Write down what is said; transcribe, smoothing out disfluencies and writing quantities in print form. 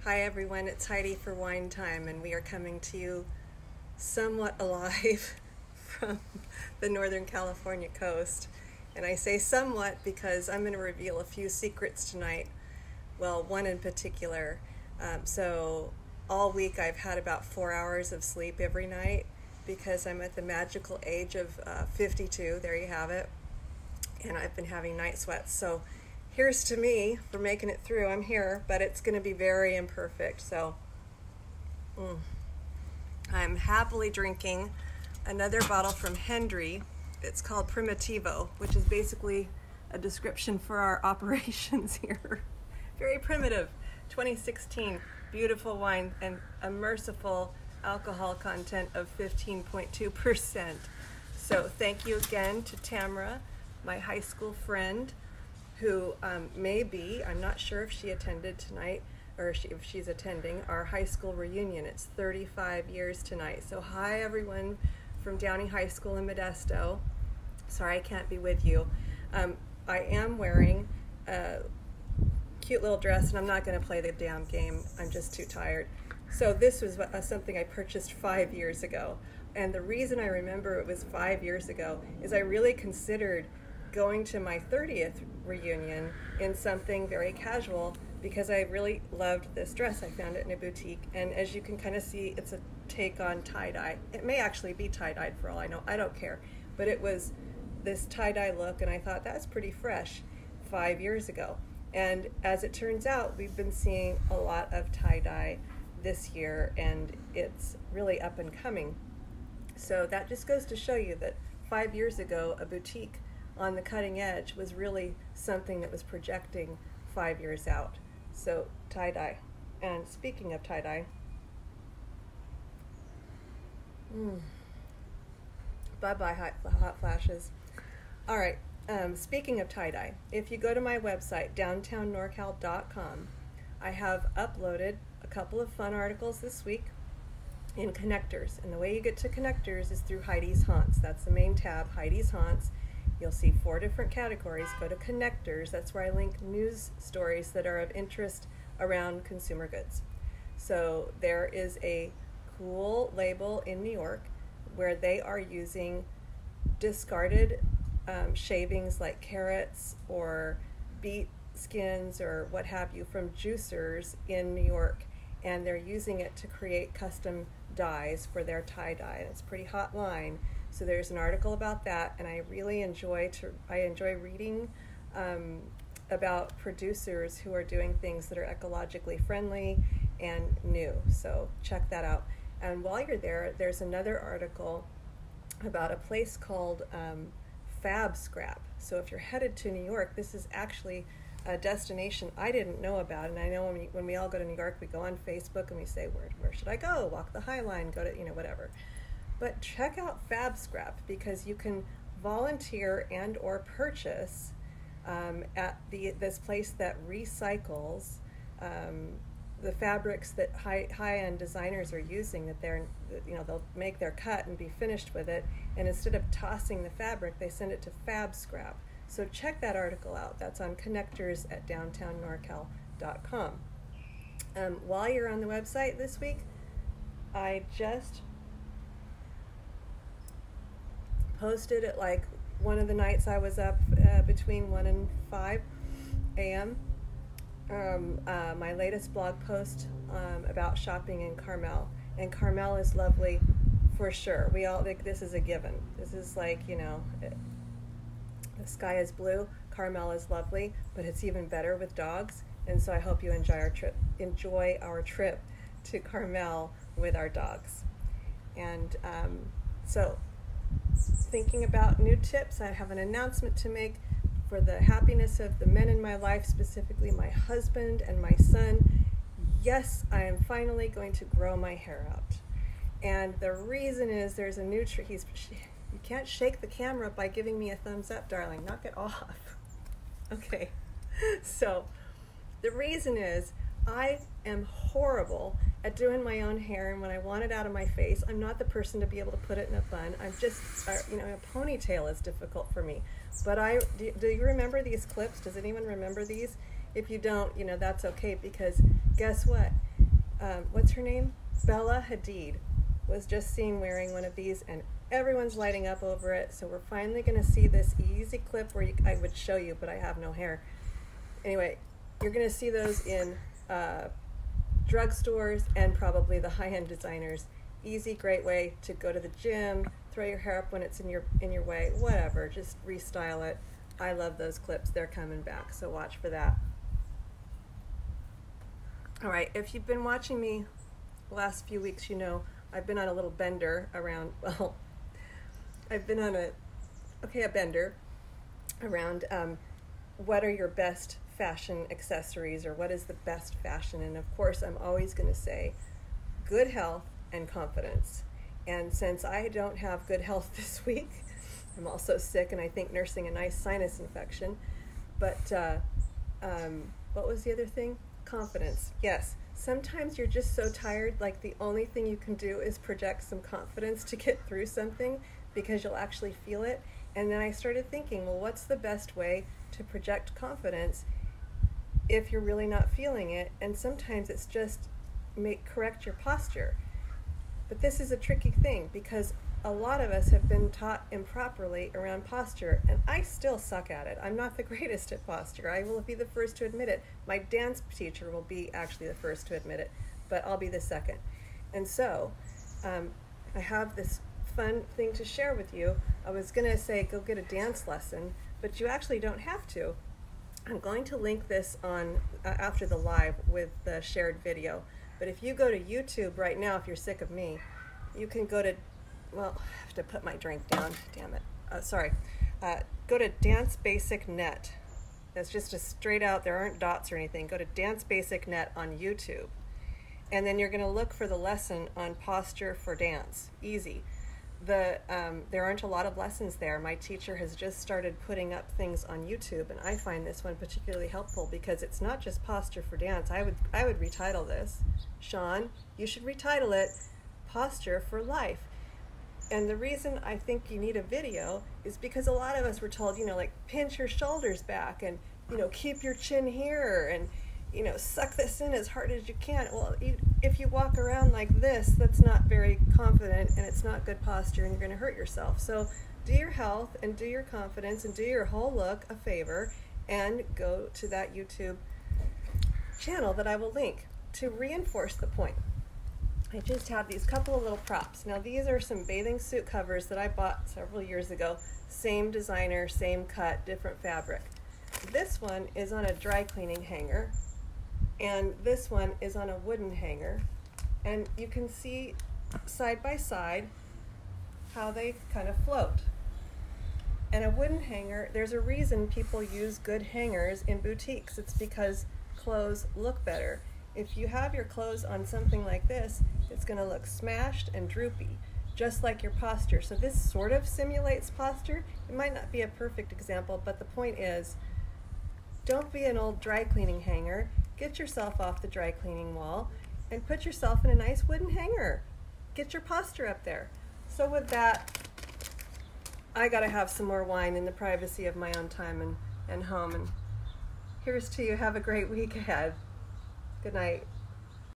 Hi everyone, it's Heidi for Wine Time, and we are coming to you somewhat alive from the Northern California coast. And I say somewhat because I'm going to reveal a few secrets tonight. Well, one in particular. So all week I've had about 4 hours of sleep every night because I'm at the magical age of 52. There you have it. And I've been having night sweats. So here's to me for making it through. I'm here, but it's going to be very imperfect. So I'm happily drinking another bottle from Hendry. It's called Primitivo, which is basically a description for our operations here. Very primitive. 2016, beautiful wine and a merciful alcohol content of 15.2%. So thank you again to Tamara, my high school friend, who may be, I'm not sure if she attended tonight or if she's attending our high school reunion. It's 35 years tonight. So hi everyone from Downey High School in Modesto. Sorry I can't be with you. I am wearing a cute little dress and I'm not going to play the damn game. I'm just too tired. So this was something I purchased 5 years ago. And the reason I remember it was 5 years ago is I really considered going to my 30th reunion in something very casual because I really loved this dress. I found it in a boutique, and as you can kind of see, it's a take on tie-dye. It may actually be tie-dyed for all I know. I don't care. But it was this tie-dye look, and I thought that's pretty fresh 5 years ago. And as it turns out, we've been seeing a lot of tie-dye this year, and it's really up and coming. So that just goes to show you that 5 years ago, a boutique on the cutting edge was really something that was projecting 5 years out. So tie-dye. And speaking of tie-dye, bye-bye hot flashes. All right, speaking of tie-dye, if you go to my website, downtownnorcal.com, I have uploaded a couple of fun articles this week in Connectors. And the way you get to Connectors is through Heidi's Haunts. That's the main tab, Heidi's Haunts. You'll see 4 different categories. Go to Connectors. That's where I link news stories that are of interest around consumer goods. So there is a cool label in New York where they are using discarded shavings like carrots or beet skins or what have you from juicers in New York, and they're using it to create custom dyes for their tie-dye. And it's a pretty hot line. So there's an article about that, and I really enjoy reading about producers who are doing things that are ecologically friendly and new. So check that out. And while you're there, there's another article about a place called Fab Scrap. So if you're headed to New York, this is actually a destination I didn't know about. And I know when we all go to New York, we go on Facebook and we say, where should I go? Walk the High Line, go to, whatever. But check out Fab Scrap because you can volunteer and or purchase at this place that recycles the fabrics that high-end designers are using. That they'll make their cut and be finished with it, and instead of tossing the fabric, they send it to Fab Scrap. So check that article out. That's on Connectors at downtownnorcal.com. While you're on the website this week, I just posted it like one of the nights I was up between 1 and 5 a.m. My latest blog post about shopping in Carmel. And Carmel is lovely for sure. We all think this is a given. This is like, the sky is blue. Carmel is lovely, but it's even better with dogs. And so I hope you enjoy our trip to Carmel with our dogs. And so thinking about new tips, I have an announcement to make for the happiness of the men in my life, specifically my husband and my son. Yes, I am finally going to grow my hair out. And the reason is there's a new trick. You can't shake the camera by giving me a thumbs up, darling. Knock it off. Okay. So the reason is I am horrible at doing my own hair, and when I want it out of my face, I'm not the person to be able to put it in a bun. I'm just, a ponytail is difficult for me. But do you remember these clips? Does anyone remember these? If you don't, that's okay, because guess what? what's her name? Bella Hadid was just seen wearing one of these, and everyone's lighting up over it. So we're finally going to see this easy clip where I would show you, but I have no hair. Anyway, you're going to see those in drugstores and probably the high-end designers. Easy, great way to go to the gym, throw your hair up when it's in your way, whatever. Just restyle it. I love those clips. They're coming back, so watch for that. All right, if you've been watching me the last few weeks, you know I've been on a little bender around, well, I've been on a bender around what are your best fashion accessories, or what is the best fashion. And of course, I'm always going to say good health and confidence. And since I don't have good health this week, I'm also sick, and I think nursing a nice sinus infection. But what was the other thing? Confidence. Yes. Sometimes you're just so tired, like the only thing you can do is project some confidence to get through something, because you'll actually feel it. And then I started thinking, well, what's the best way to project confidence if you're really not feeling it? And sometimes it's just correct your posture. But this is a tricky thing, because a lot of us have been taught improperly around posture, and I still suck at it. I'm not the greatest at posture. I will be the first to admit it. My dance teacher will be actually the first to admit it, but I'll be the second. And so I have this fun thing to share with you. I was going to say go get a dance lesson, but you actually don't have to. I'm going to link this on after the live with the shared video. But if you go to YouTube right now, if you're sick of me, you can go to, well, I have to put my drink down, damn it. Sorry. Go to Dance Basic Net. That's just a straight out, there aren't dots or anything. Go to Dance Basic Net on YouTube. And then you're going to look for the lesson on posture for dance. Easy. There aren't a lot of lessons there. My teacher has just started putting up things on YouTube, and I find this one particularly helpful because it's not just posture for dance. I would retitle this, Sean, you should retitle it Posture for Life. And the reason I think you need a video is because a lot of us were told, you know, like pinch your shoulders back and, you know, keep your chin here and, you know, suck this in as hard as you can. Well, if you walk around like this, that's not very confident, and it's not good posture, and you're going to hurt yourself. So do your health and do your confidence and do your whole look a favor, and go to that YouTube channel that I will link to reinforce the point. I just have these couple of little props. Now these are some bathing suit covers that I bought several years ago. Same designer, same cut, different fabric. This one is on a dry cleaning hanger, and this one is on a wooden hanger. And you can see side by side how they kind of float. And a wooden hanger, there's a reason people use good hangers in boutiques. It's because clothes look better. If you have your clothes on something like this, it's going to look smashed and droopy, just like your posture. So this sort of simulates posture. It might not be a perfect example, but the point is, don't be an old dry cleaning hanger. Get yourself off the dry cleaning wall and put yourself in a nice wooden hanger. Get your posture up there. So with that, I gotta have some more wine in the privacy of my own time and home. And here's to you. Have a great week ahead. Good night.